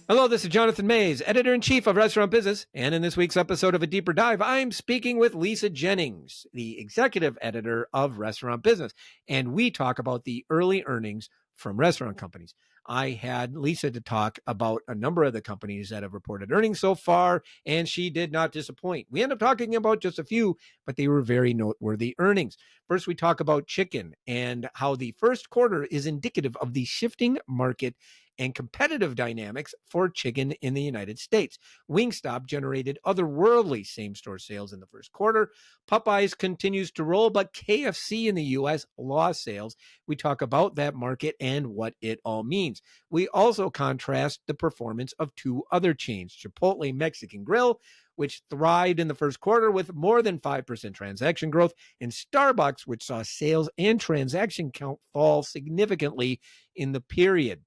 Hello, this is Jonathan Mays, Editor-in-Chief of Restaurant Business, and in this week's episode of A Deeper Dive, I'm speaking with Lisa Jennings, the Executive Editor of Restaurant Business, and we talk about the early earnings from restaurant companies. I had Lisa to talk about a number of the companies that have reported earnings so far, and she did not disappoint. We end up talking about just a few, but they were very noteworthy earnings. First, we talk about chicken and how the first quarter is indicative of the shifting market and competitive dynamics for chicken in the United States. Wingstop generated otherworldly same-store sales in the first quarter. Popeyes continues to roll, but KFC in the U.S. lost sales. We talk about that market and what it all means. We also contrast the performance of two other chains, Chipotle Mexican Grill, which thrived in the first quarter with more than 5% transaction growth, and Starbucks, which saw sales and transaction count fall significantly in the period.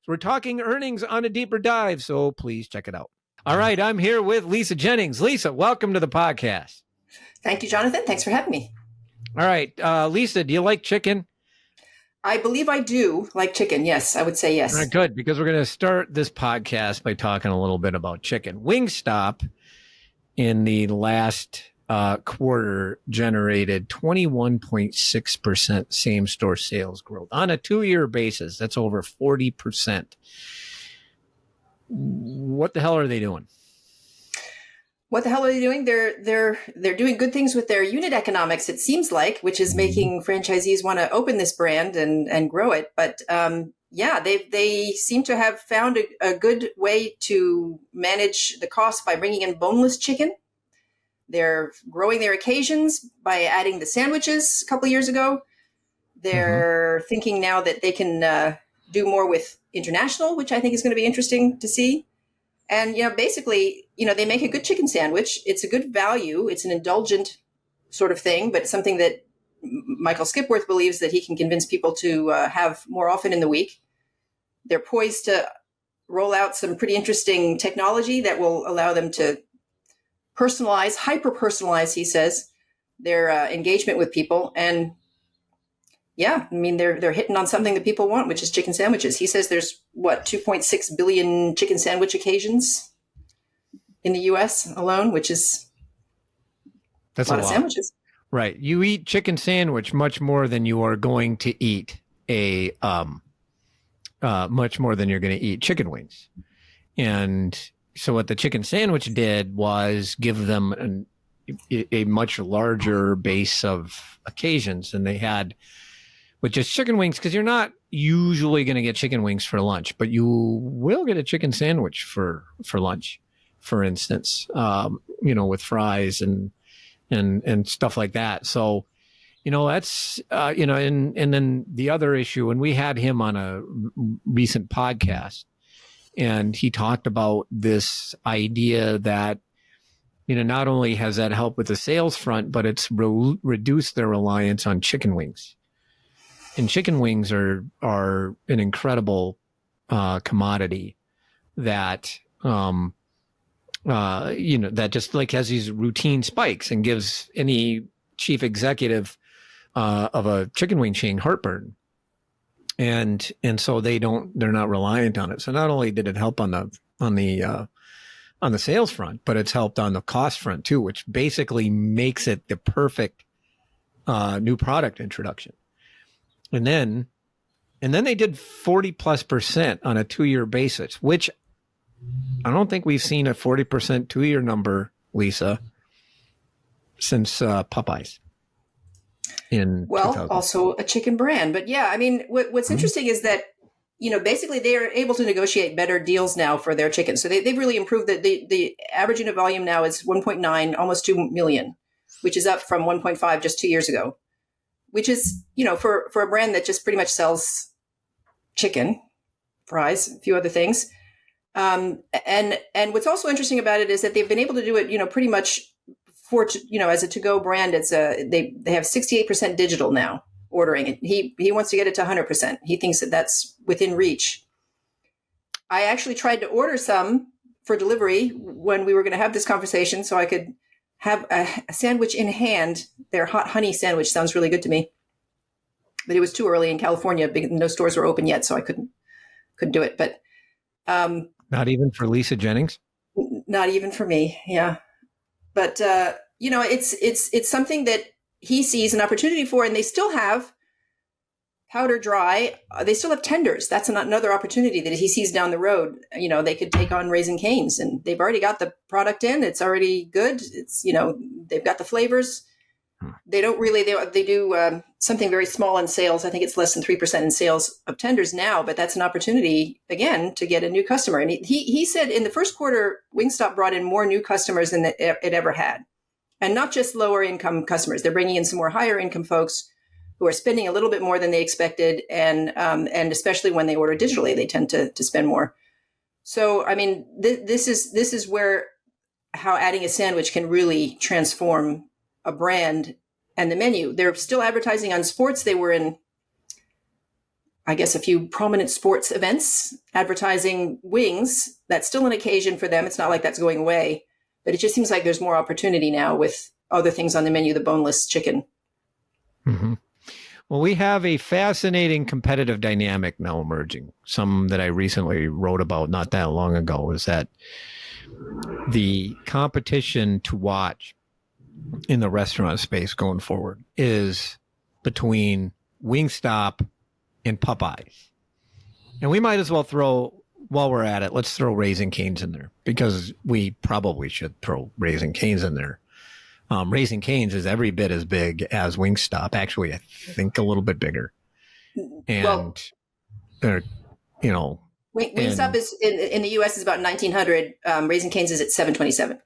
We're talking earnings on A Deeper Dive, so please check it out. All right, I'm here with Lisa Jennings. Lisa, welcome to the podcast. Thank you, Jonathan. Thanks for having me. All right, Lisa, do you like chicken? I believe I do like chicken. Yes, I would say yes. All right, good, because we're going to start this podcast by talking a little bit about chicken. Wingstop in the last quarter generated 21.6% same-store sales growth. On a two-year basis, that's over 40%. What the hell are they doing? What the hell are they doing? They're doing good things with their unit economics, it seems like, which is making franchisees want to open this brand and grow it. But they seem to have found a good way to manage the cost by bringing in boneless chicken. They're growing their occasions by adding the sandwiches a couple of years ago. They're thinking now that they can do more with international, which I think is going to be interesting to see. And, basically, they make a good chicken sandwich. It's a good value. It's an indulgent sort of thing, but something that Michael Skipworth believes that he can convince people to have more often in the week. They're poised to roll out some pretty interesting technology that will allow them to personalize, hyper-personalize, he says, their engagement with people. And they're hitting on something that people want, which is chicken sandwiches. He says there's 2.6 billion chicken sandwich occasions in the U.S. alone, which is that's a lot of sandwiches. Right. You eat chicken sandwich much more than you are going to eat much more than you're going to eat chicken wings. And so what the chicken sandwich did was give them a much larger base of occasions than they had with just chicken wings, because you're not usually going to get chicken wings for lunch, but you will get a chicken sandwich for lunch, for instance, with fries and stuff like that. So, that's, and then the other issue, and we had him on a recent podcast, and he talked about this idea that, not only has that helped with the sales front, but it's reduced their reliance on chicken wings. And chicken wings are an incredible commodity that, that just like has these routine spikes and gives any chief executive of a chicken wing chain heartburn. And so they're not reliant on it. So not only did it help on the sales front, but it's helped on the cost front too, which basically makes it the perfect new product introduction. And then they did 40+% on a 2-year basis, which I don't think we've seen a 40% 2-year number, Lisa, since Popeyes. Also a chicken brand. But what's interesting is that, basically they are able to negotiate better deals now for their chicken. So they've really improved the average unit volume now is 1.9, almost 2 million, which is up from 1.5 just 2 years ago, which is, for a brand that just pretty much sells chicken, fries, a few other things. And what's also interesting about it is that they've been able to do it, pretty much as a to-go brand. They have 68% digital now ordering it. He wants to get it to 100%. He thinks that that's within reach. I actually tried to order some for delivery when we were going to have this conversation so I could have a sandwich in hand. Their hot honey sandwich sounds really good to me. But it was too early in California. No stores were open yet, so I couldn't do it. But Not even for Lisa Jennings? Not even for me. Yeah. But, it's something that he sees an opportunity for, and they still have powder dry. They still have tenders. That's another opportunity that he sees down the road. They could take on Raising Cane's, and they've already got the product in. It's already good. It's, they've got the flavors. They don't really, they do something very small in sales. I think it's less than 3% in sales of tenders now, but that's an opportunity, again, to get a new customer. And he said in the first quarter, Wingstop brought in more new customers than it ever had. And not just lower income customers. They're bringing in some more higher income folks who are spending a little bit more than they expected. And especially when they order digitally, they tend to spend more. So, I mean, this is where how adding a sandwich can really transform a brand and the menu. They're still advertising on sports. They were in, I guess, a few prominent sports events advertising wings. That's still an occasion for them. It's not like that's going away, but it just seems like there's more opportunity now with other things on the menu, the boneless chicken. Mm-hmm. Well, we have a fascinating competitive dynamic now emerging. Some that I recently wrote about not that long ago is that the competition to watch in the restaurant space going forward is between Wingstop and Popeyes. And we might as well while we're at it, let's throw Raising Cane's in there, because we probably should throw Raising Cane's in there. Raising Cane's is every bit as big as Wingstop. Actually, I think a little bit bigger. And, Wingstop is in the U.S. is about 1,900. Raising Cane's is at 727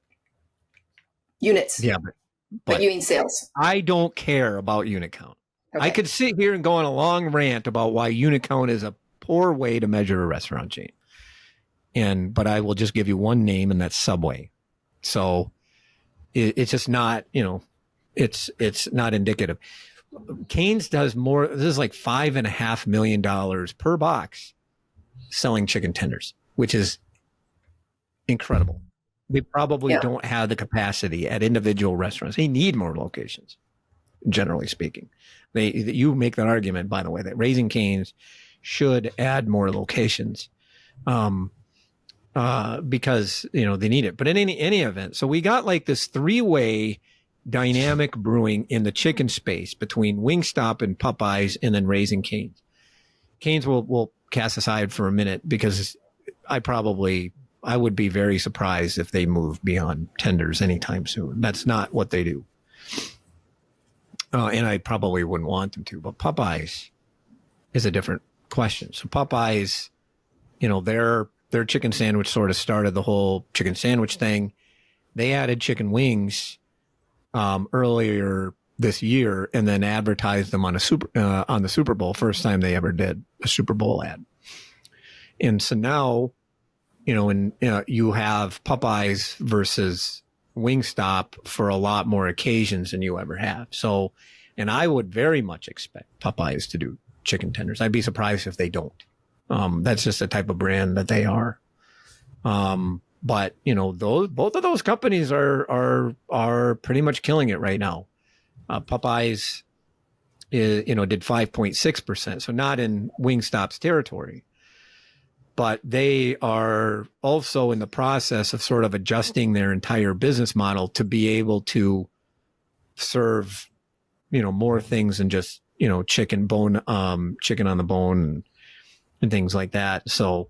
units. Yeah, but you mean sales? I don't care about unit count. Okay. I could sit here and go on a long rant about why unit count is a poor way to measure a restaurant chain. But I will just give you one name, and that's Subway. So it's just not, it's not indicative. Cane's does more. This is like $5.5 million per box selling chicken tenders, which is incredible. They probably don't have the capacity at individual restaurants. They need more locations, generally speaking. You make that argument, by the way, that Raising Cane's should add more locations, because they need it. But in any event, so we got like this three-way dynamic brewing in the chicken space between Wingstop and Popeyes, and then Raising Cane's. Cane's we'll cast aside for a minute, because I would be very surprised if they move beyond tenders anytime soon. That's not what they do. And I probably wouldn't want them to. But Popeyes is a different question. So Popeyes, their chicken sandwich sort of started the whole chicken sandwich thing. They added chicken wings earlier this year, and then advertised them on the Super Bowl. First time they ever did a Super Bowl ad. And so now, you have Popeyes versus Wingstop for a lot more occasions than you ever have. So, and I would very much expect Popeyes to do chicken tenders. I'd be surprised if they don't. That's just the type of brand that they are. But both of those companies are pretty much killing it right now. Popeyes did 5.6%, so not in Wingstop's territory. But they are also in the process of sort of adjusting their entire business model to be able to serve, more things than just, chicken on the bone and things like that. So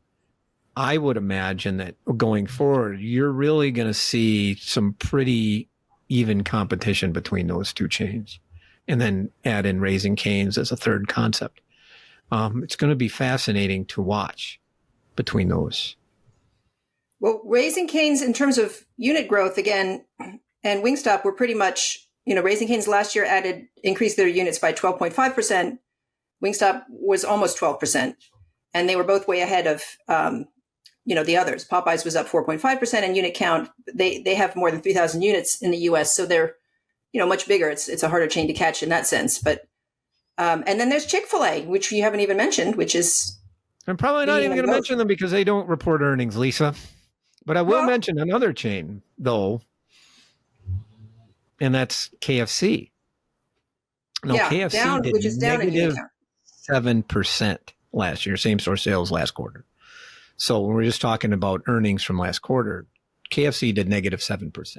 I would imagine that going forward, you're really going to see some pretty even competition between those two chains, and then add in Raising Cane's as a third concept. It's going to be fascinating to watch between those. Well, Raising Cane's in terms of unit growth again, and Wingstop were pretty much, Raising Cane's last year increased their units by 12.5%. Wingstop was almost 12%, and they were both way ahead of, the others. Popeyes was up 4.5% in unit count. They have more than 3,000 units in the U.S., so they're, much bigger. It's a harder chain to catch in that sense. But and then there's Chick-fil-A, which you haven't even mentioned, which is. I'm probably not even going to mention them because they don't report earnings, Lisa. But I will mention another chain, though, and that's KFC. No, KFC did negative 7% last year, same-store sales last quarter. So when we're just talking about earnings from last quarter, KFC did negative 7%.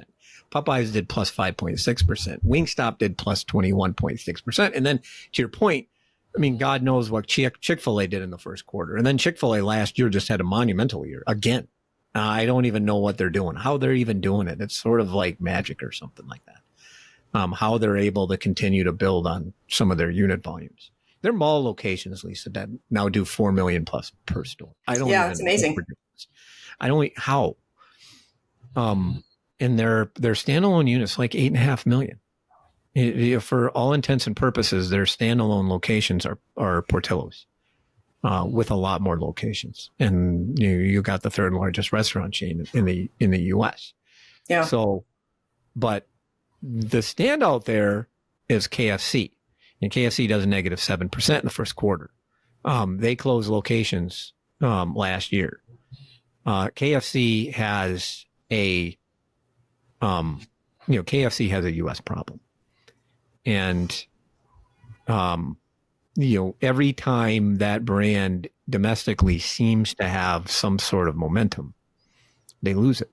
Popeyes did plus 5.6%. Wingstop did plus 21.6%. And then to your point, I mean, God knows what Chick-fil-A did in the first quarter. And then Chick-fil-A last year just had a monumental year again. I don't even know what they're doing, how they're even doing it. It's sort of like magic or something like that. How they're able to continue to build on some of their unit volumes. Their mall locations, Lisa, that now do 4 million plus per store. It's amazing. I don't how. And their standalone units like 8.5 million. For all intents and purposes, their standalone locations are Portillo's, with a lot more locations. And you got the third largest restaurant chain in the U.S. Yeah. So, but the standout there is KFC, and KFC does negative 7% in the first quarter. They closed locations last year. KFC has KFC has a U.S. problem. And, every time that brand domestically seems to have some sort of momentum, they lose it.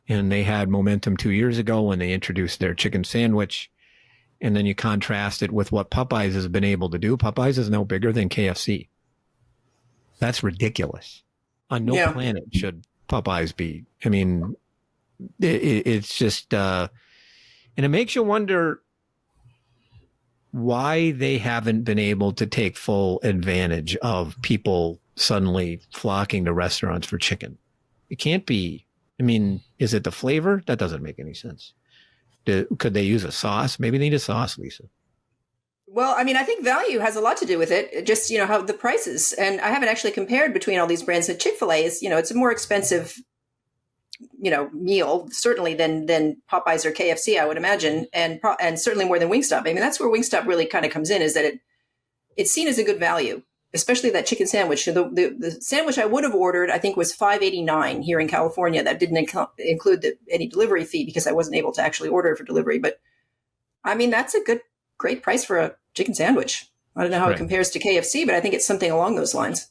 And they had momentum 2 years ago when they introduced their chicken sandwich. And then you contrast it with what Popeyes has been able to do. Popeyes is no bigger than KFC. That's ridiculous. On no planet should Popeyes be. I mean, it's just, and it makes you wonder why they haven't been able to take full advantage of people suddenly flocking to restaurants for chicken. It can't be. I mean, is it the flavor? That doesn't make any sense. Could they use a sauce? Maybe they need a sauce, Lisa. Well, I mean, I think value has a lot to do with it. Just, how the prices. And I haven't actually compared between all these brands. That Chick-fil-A is, it's a more expensive, meal, certainly than Popeyes or KFC, I would imagine. And certainly more than Wingstop. I mean, that's where Wingstop really kind of comes in, is that it's seen as a good value, especially that chicken sandwich. The sandwich I would have ordered, I think, was $5.89 here in California. That didn't include any delivery fee because I wasn't able to actually order it for delivery. But I mean, that's a great price for a chicken sandwich. I don't know how it compares to KFC, but I think it's something along those lines.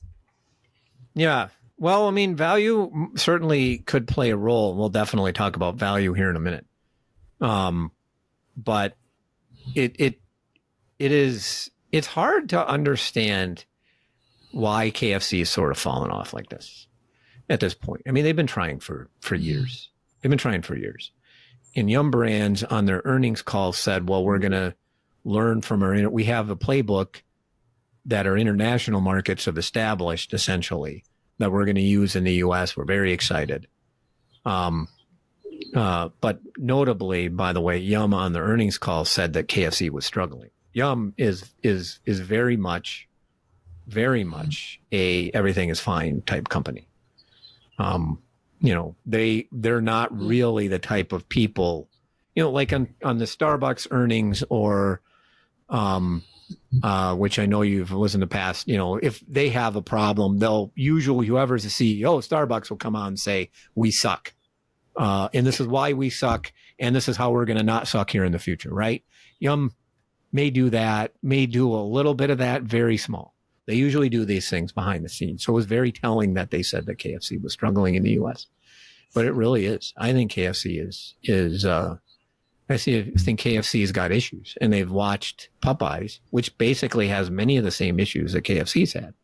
Yeah. Well, I mean, value certainly could play a role. We'll definitely talk about value here in a minute. But it's hard to understand why KFC is sort of fallen off like this at this point. I mean, they've been trying for years. And Yum Brands on their earnings call said, well, we're going to learn from we have a playbook that our international markets have established, essentially, that we're going to use in the U.S. We're very excited. But notably, by the way, Yum on the earnings call said that KFC was struggling. Yum is very much a everything is fine type company. They're not really the type of people, like on the Starbucks earnings or, which I know you've listened to past, if they have a problem, they'll usually, whoever's the CEO of Starbucks will come out and say, we suck. And this is why we suck. And this is how we're going to not suck here in the future. Right. Yum may do that, may do a little bit of that, very small. They usually do these things behind the scenes. So it was very telling that they said that KFC was struggling in the U.S. But it really is. I think KFC I think KFC's got issues, and they've watched Popeyes, which basically has many of the same issues that KFC's had.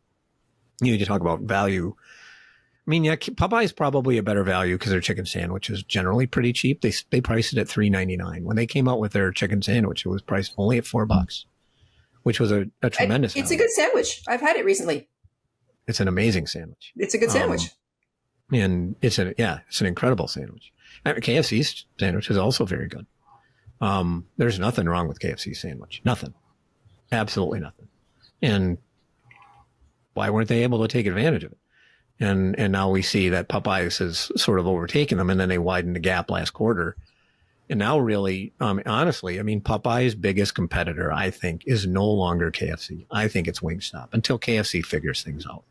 You need to talk about value. I mean, yeah, Popeyes probably a better value because their chicken sandwich is generally pretty cheap. They priced it at $3.99. When they came out with their chicken sandwich, it was priced only at $4, which was a tremendous. It's a good sandwich. I've had it recently. It's an amazing sandwich. It's a good sandwich. And it's an incredible sandwich. I mean, KFC's sandwich is also very good. There's nothing wrong with KFC's sandwich. Nothing. Absolutely nothing. And why weren't they able to take advantage of it? And now we see that Popeyes has sort of overtaken them, and then they widened the gap last quarter. And now really, honestly, I mean, Popeyes' biggest competitor, I think, is no longer KFC. I think it's Wingstop until KFC figures things out.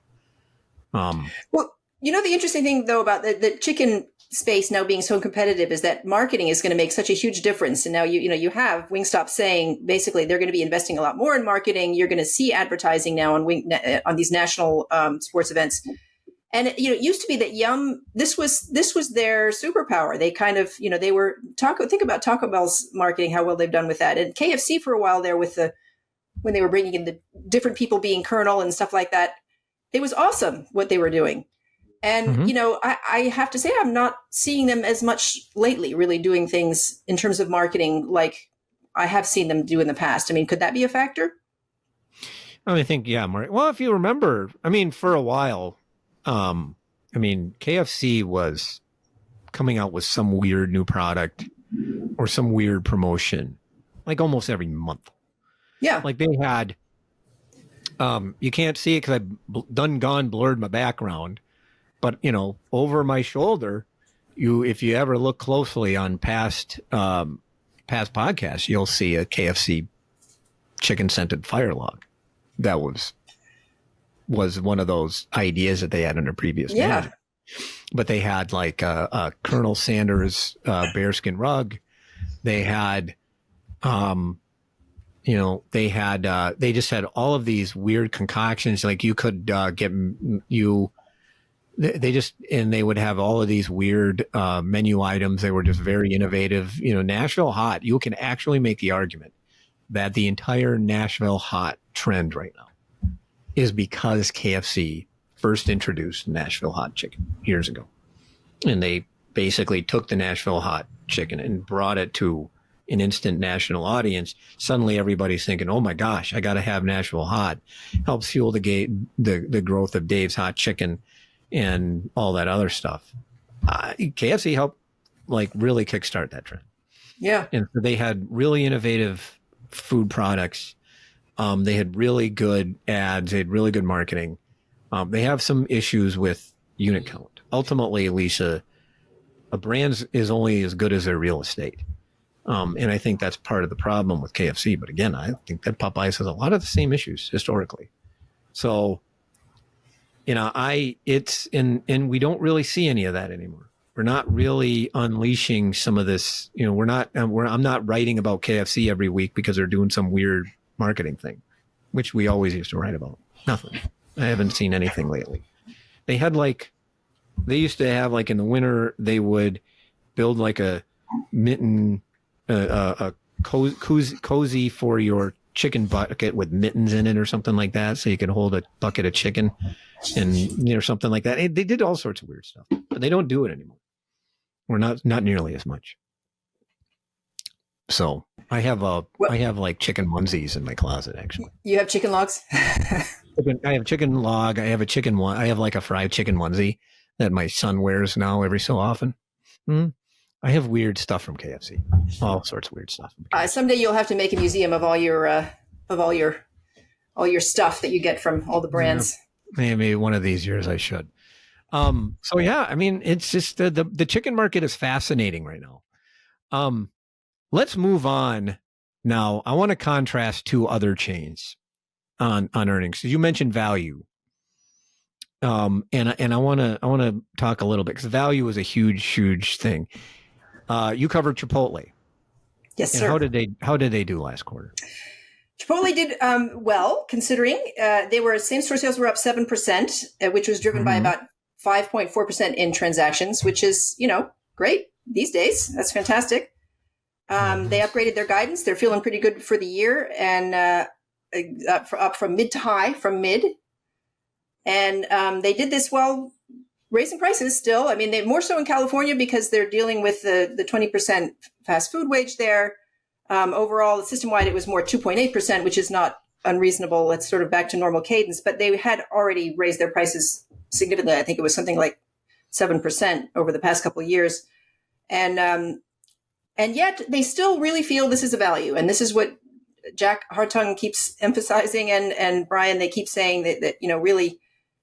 Well, the interesting thing, though, about the chicken space now being so competitive is that marketing is going to make such a huge difference. And now, you have Wingstop saying basically they're going to be investing a lot more in marketing. You're going to see advertising now on these national sports events. And it used to be that Yum, this was their superpower. They kind of, they were think about Taco Bell's marketing, how well they've done with that. And KFC for a while there when they were bringing in the different people being Colonel and stuff like that, it was awesome what they were doing. And, I have to say, I'm not seeing them as much lately really doing things in terms of marketing like I have seen them do in the past. I mean, could that be a factor? I think, yeah, Mark. Well, if you remember, for a while, KFC was coming out with some weird new product or some weird promotion, like almost every month. Yeah. Like they had, you can't see it because I've blurred my background, but over my shoulder, if you ever look closely on past podcasts, you'll see a KFC chicken scented fire log. That was one of those ideas that they had under previous management. But they had like a Colonel Sanders bearskin rug. They had, they just had all of these weird concoctions. Like you could they would have all of these weird menu items. They were just very innovative. Nashville hot. You can actually make the argument that the entire Nashville hot trend right now is because KFC first introduced Nashville hot chicken years ago. And they basically took the Nashville hot chicken and brought it to an instant national audience. Suddenly everybody's thinking, oh my gosh, I got to have Nashville hot. Helps fuel the growth of Dave's Hot Chicken and all that other stuff. KFC helped really kickstart that trend. Yeah. And so they had really innovative food products. They had really good ads. They had really good marketing. They have some issues with unit count. Ultimately, Lisa, a brand is only as good as their real estate. And I think that's part of the problem with KFC. But again, I think that Popeyes has a lot of the same issues historically. So, and we don't really see any of that anymore. We're not really unleashing some of this. I'm not writing about KFC every week because they're doing some weird marketing thing, which we always used to write about. Nothing. I haven't seen anything lately. They used to have in the winter, they would build a mitten, a cozy for your chicken bucket with mittens in it or something like that. So you could hold a bucket of chicken and, something like that. They did all sorts of weird stuff, but they don't do it anymore. Or not nearly as much. So I have chicken onesies in my closet, actually. You have chicken logs? I have chicken log. I have I have a fried chicken onesie that my son wears now every so often. I have weird stuff from KFC, all sorts of weird stuff. Someday you'll have to make a museum of all your stuff that you get from all the brands. Maybe one of these years I should. So yeah, it's just the chicken market is fascinating right now. Let's move on now. I want to contrast two other chains on earnings. You mentioned value. And I want to talk a little bit because value is a huge thing. You covered Chipotle. Yes, and sir. How did they do last quarter? Chipotle did well, considering same-store sales were up 7%, which was driven by about 5.4% in transactions, which is, great these days. That's fantastic. They upgraded their guidance. They're feeling pretty good for the year and up from mid to high from mid. And they did this while raising prices still. They more so in California because they're dealing with the 20% fast food wage there. Overall, system-wide, it was more 2.8%, which is not unreasonable. It's sort of back to normal cadence. But they had already raised their prices significantly. I think it was something like 7% over the past couple of years. And yet they still really feel this is a value. And this is what Jack Hartung keeps emphasizing. And Brian, they keep saying that really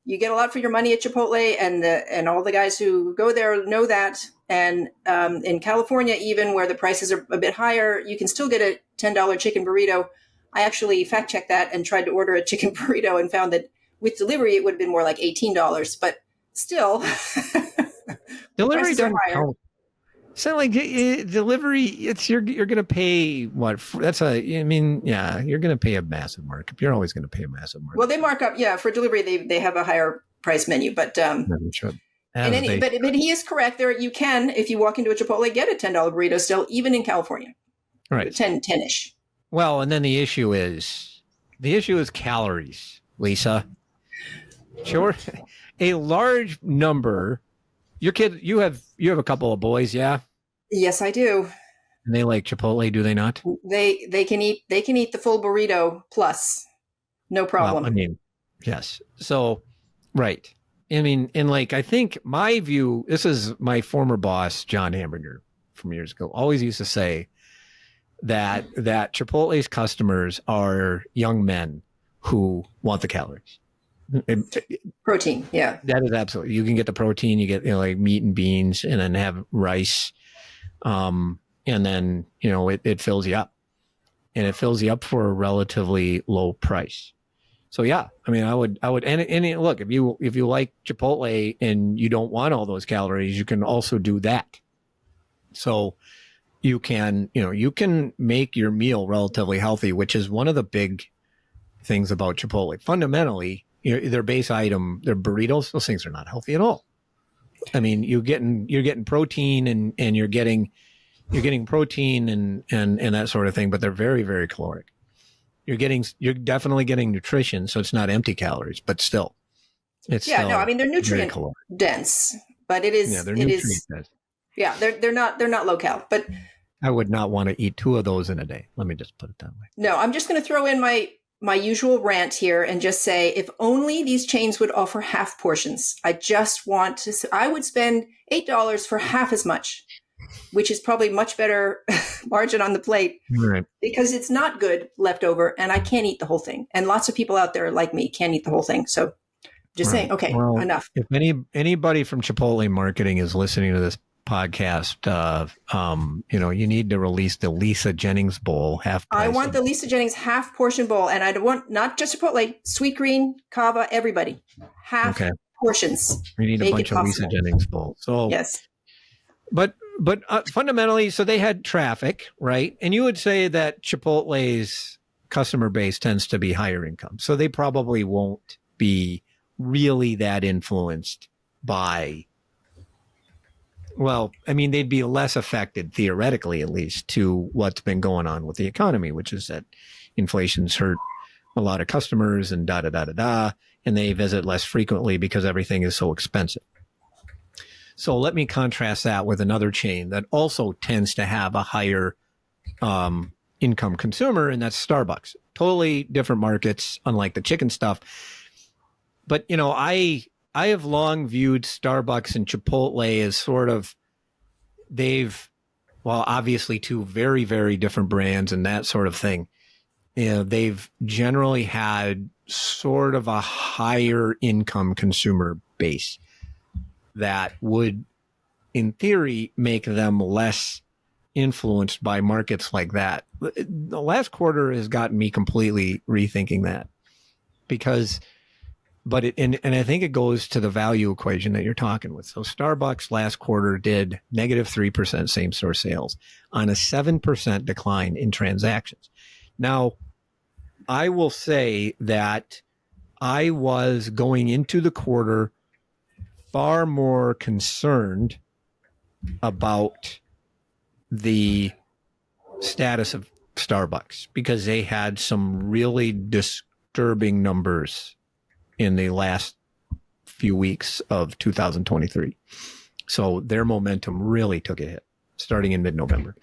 you get a lot for your money at Chipotle, and all the guys who go there know that. And in California, even where the prices are a bit higher, you can still get a $10 chicken burrito. I actually fact checked that and tried to order a chicken burrito and found that with delivery, it would have been more like $18, but still. Delivery doesn't count. So delivery, you're going to pay what? You're going to pay a massive markup. You're always going to pay a massive markup. Well, they mark up. Yeah. For delivery, they have a higher price menu. But Should. but he is correct. There, you can, if you walk into a Chipotle, get a $10 burrito still, even in California. Right. 10-ish. Well, and then the issue is calories, Lisa. Sure. A large number. Your kid, you have a couple of boys, yeah? Yes, I do. And they like Chipotle, do they not? They can eat the full burrito plus. No problem. Well, I mean, yes. So, right. I mean, and like, I think my view, this is my former boss, John Hamburger, from years ago, always used to say that Chipotle's customers are young men who want the calories. Protein, yeah. That is absolutely. You can get the protein, you get like meat and beans, and then have rice, and then it fills you up, and it fills you up for a relatively low price. So yeah, I mean, I would, and look, if you like Chipotle and you don't want all those calories, you can also do that. So you can make your meal relatively healthy, which is one of the big things about Chipotle. Fundamentally, their base item, their burritos, those things are not healthy at all. I mean, you're getting protein and you're getting protein and that sort of thing, but they're very, very caloric. You're definitely getting nutrition, so it's not empty calories, but still, it's I mean, they're nutrient dense, but it is. Yeah, they're nutrient dense. Yeah, they're not low cal, but I would not want to eat 2 of those in a day. Let me just put it that way. No, I'm just going to throw in my usual rant here and just say, if only these chains would offer half portions. I would spend $8 for half as much, which is probably much better margin on the plate, right? Because it's not good leftover, and I can't eat the whole thing. And lots of people out there like me can't eat the whole thing. So just saying, okay, enough. If anybody from Chipotle marketing is listening to this podcast, you need to release the Lisa Jennings bowl half price. I want the Lisa Jennings half portion bowl, and I want not just Chipotle, Sweet Green, Cava, everybody half portions. We need a bunch of Lisa Jennings bowls. So yes, but fundamentally, so they had traffic, right? And you would say that Chipotle's customer base tends to be higher income, so they probably won't be really that influenced by. Well, I mean, they'd be less affected, theoretically at least, to what's been going on with the economy, which is that inflation's hurt a lot of customers and and they visit less frequently because everything is so expensive. So let me contrast that with another chain that also tends to have a higher income consumer, and that's Starbucks. Totally different markets, unlike the chicken stuff. But, I have long viewed Starbucks and Chipotle as sort of, obviously 2 very, very different brands and that sort of thing. They've generally had sort of a higher income consumer base that would, in theory, make them less influenced by markets like that. The last quarter has gotten me completely rethinking that because... But and I think it goes to the value equation that you're talking with. So Starbucks last quarter did -3% same store sales on a 7% decline in transactions. Now, I will say that I was going into the quarter far more concerned about the status of Starbucks because they had some really disturbing numbers in the last few weeks of 2023. So their momentum really took a hit starting in mid-November.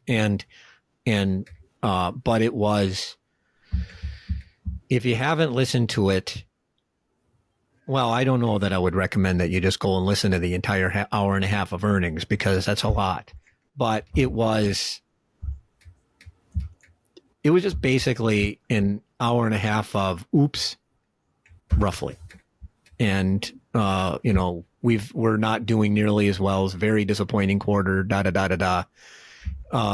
But it was, if you haven't listened to it, well, I don't know that I would recommend that you just go and listen to the entire hour and a half of earnings because that's a lot. But it was just basically an hour and a half of oops, roughly. And, we're not doing nearly as well. It's a very disappointing quarter,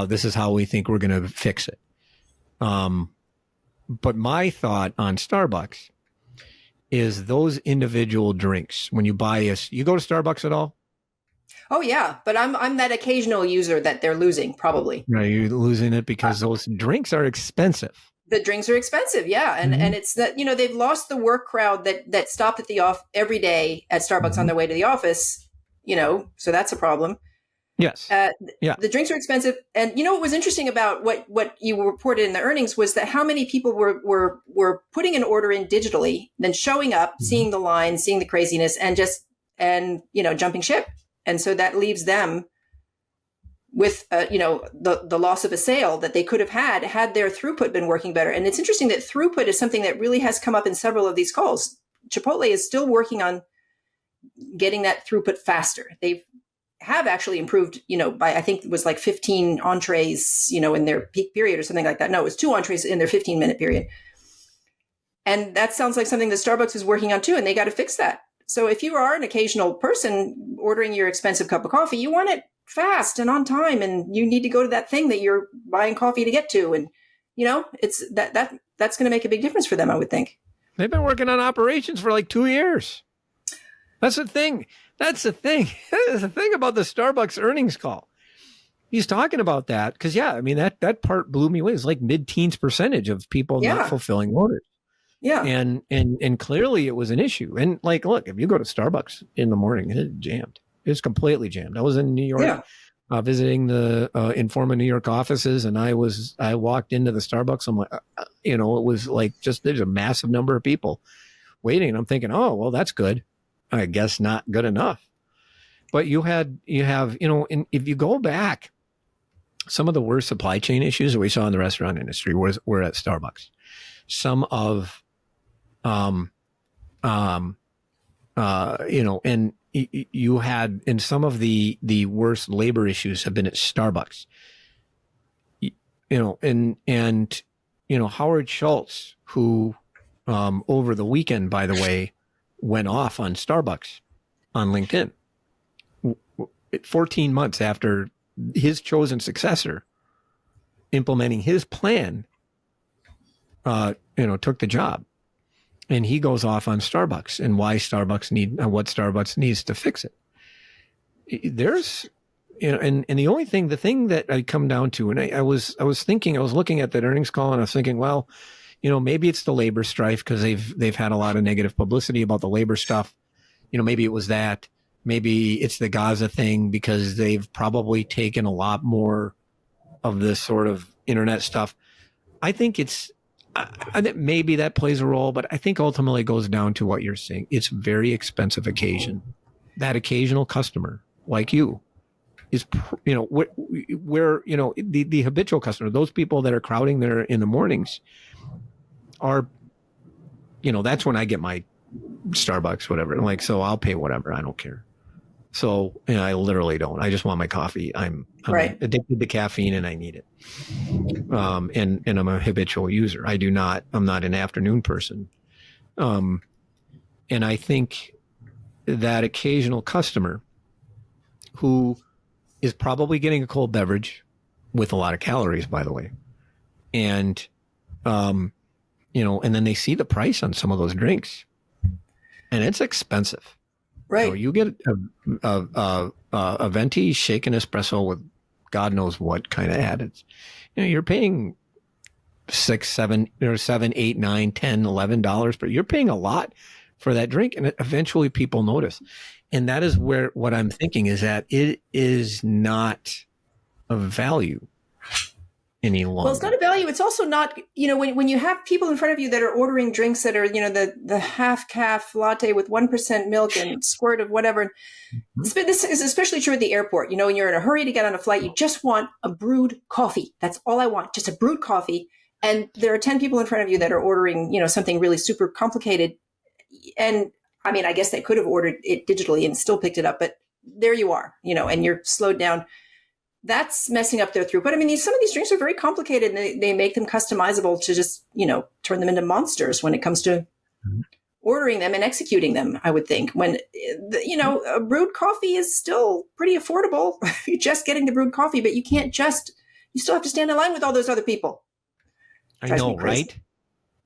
this is how we think we're going to fix it. But my thought on Starbucks is those individual drinks. When you buy you go to Starbucks at all? Oh yeah, but I'm that occasional user that they're losing probably. Right, you're losing it because those drinks are expensive. The drinks are expensive, yeah, and it's that they've lost the work crowd that stopped at the off every day at Starbucks on their way to the office, so that's a problem. Yes, yeah. The drinks are expensive, and what was interesting about what you reported in the earnings was that how many people were putting an order in digitally, then showing up, seeing the line, seeing the craziness, and jumping ship, and so that leaves them with the loss of a sale that they could have had their throughput been working better. And it's interesting that throughput is something that really has come up in several of these calls. Chipotle is still working on getting that throughput faster. They have actually improved, by I think it was like 15 entrees, in their peak period or something like that. No, it was 2 entrees in their 15-minute period. And that sounds like something that Starbucks is working on too, and they got to fix that. So if you are an occasional person ordering your expensive cup of coffee, you want it fast and on time, and you need to go to that thing that you're buying coffee to get to, and it's that's going to make a big difference for them, I would think. They've been working on operations for like 2 years. That's the thing. That's the thing. That's the thing about the Starbucks earnings call. He's talking about that because that part blew me away. It's like mid-teens percentage of people not fulfilling orders. Yeah, and clearly it was an issue. And like, look, if you go to Starbucks in the morning, it's jammed. It's completely jammed. I was in New York visiting the Informa New York offices, and I walked into the Starbucks. I'm like, it was like there's a massive number of people waiting. And I'm thinking, oh, well, that's good. I guess not good enough. But you have, and if you go back, some of the worst supply chain issues that we saw in the restaurant industry were at Starbucks. Some of, and you had, and some of the worst labor issues have been at Starbucks. And Howard Schultz, who over the weekend, by the way, went off on Starbucks on LinkedIn 14 months after his chosen successor implementing his plan, took the job. And he goes off on Starbucks and what Starbucks needs to fix it. There's, and the thing that I come down to, and I was looking at that earnings call and I was thinking, well, maybe it's the labor strife because they've had a lot of negative publicity about the labor stuff. Maybe it was that. Maybe it's the Gaza thing because they've probably taken a lot more of this sort of internet stuff. I think I think maybe that plays a role, but I think ultimately it goes down to what you're saying. It's very expensive occasion. That occasional customer like you is, where the habitual customer, those people that are crowding there in the mornings are, that's when I get my Starbucks, whatever. And so I'll pay whatever. I don't care. So I literally don't. I just want my coffee. I'm addicted to caffeine and I need it. And I'm a habitual user. I'm not an afternoon person. And I think that occasional customer who is probably getting a cold beverage with a lot of calories, by the way. And, and then they see the price on some of those drinks and it's expensive. Right. You get a venti shaken espresso with God knows what kind of additives. You're paying $6, $7, $7, $8, $9, $10, $11, but you're paying a lot for that drink, and eventually people notice. And that is what I'm thinking is that it is not of value any longer. Well, it's not a value. It's also not, when you have people in front of you that are ordering drinks that are, the half calf latte with 1% milk and squirt of whatever. Mm-hmm. This is especially true at the airport. When you're in a hurry to get on a flight, you just want a brewed coffee. That's all I want, just a brewed coffee. And there are 10 people in front of you that are ordering, something really super complicated. And I mean, I guess they could have ordered it digitally and still picked it up, but there you are, and you're slowed down. That's messing up their throughput. I mean, some of these drinks are very complicated and they make them customizable to just, turn them into monsters when it comes to ordering them and executing them, I would think. When, a brewed coffee is still pretty affordable. You're just getting the brewed coffee, but you still have to stand in line with all those other people. I know, right?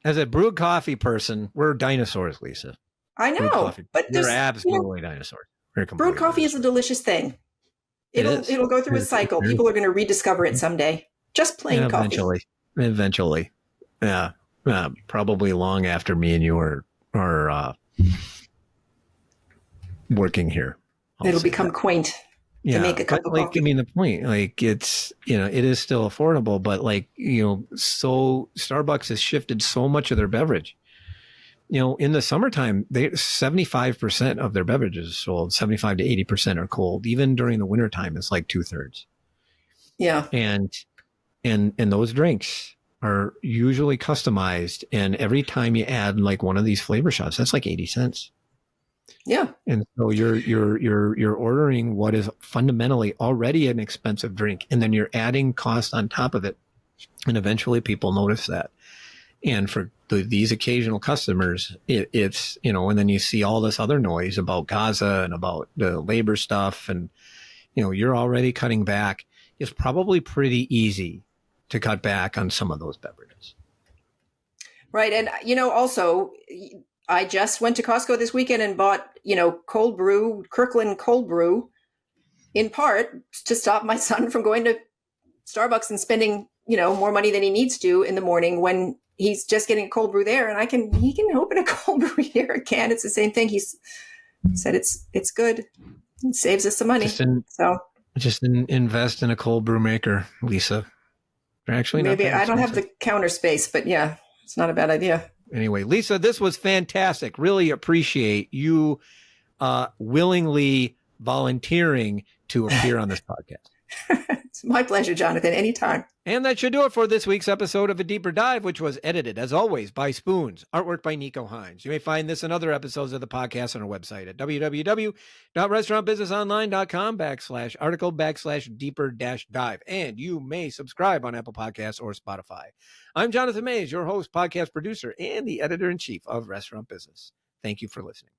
As a brewed coffee person, we're dinosaurs, Lisa. I know, but we're absolutely dinosaurs. Brewed coffee is a delicious thing. It'll go through a cycle. People are going to rediscover it someday. Just plain coffee. Eventually. Yeah. Probably long after me and you are working here. It'll become quaint to make a cup of like, coffee. I mean, the point, like, it's, it is still affordable, but like, so Starbucks has shifted so much of their beverage. In the summertime, 75% of their beverages are sold, 75 to 80% are cold. Even during the wintertime, it's like 2/3. Yeah. And those drinks are usually customized. And every time you add like one of these flavor shots, that's like 80 cents. Yeah. And so you're ordering what is fundamentally already an expensive drink, and then you're adding cost on top of it. And eventually people notice that. And for these occasional customers, it's, and then you see all this other noise about Gaza and about the labor stuff. And, you're already cutting back. It's probably pretty easy to cut back on some of those beverages. Right. And, also, I just went to Costco this weekend and bought, cold brew, Kirkland cold brew, in part to stop my son from going to Starbucks and spending, more money than he needs to in the morning when he's just getting a cold brew there. And he can open a cold brew here again. It's the same thing. He's said it's good. It saves us some money. Just invest in a cold brew maker, Lisa. They're actually maybe I don't have the counter space, but yeah, it's not a bad idea. Anyway, Lisa, this was fantastic. Really appreciate you willingly volunteering to appear on this podcast. It's my pleasure, Jonathan, anytime. And that should do it for this week's episode of A Deeper Dive, which was edited, as always, by Spoons, artwork by Nico Hines. You may find this and other episodes of the podcast on our website at www.restaurantbusinessonline.com/article/deeper-dive. And you may subscribe on Apple Podcasts or Spotify. I'm Jonathan Mays, your host, podcast producer, and the editor-in-chief of Restaurant Business. Thank you for listening.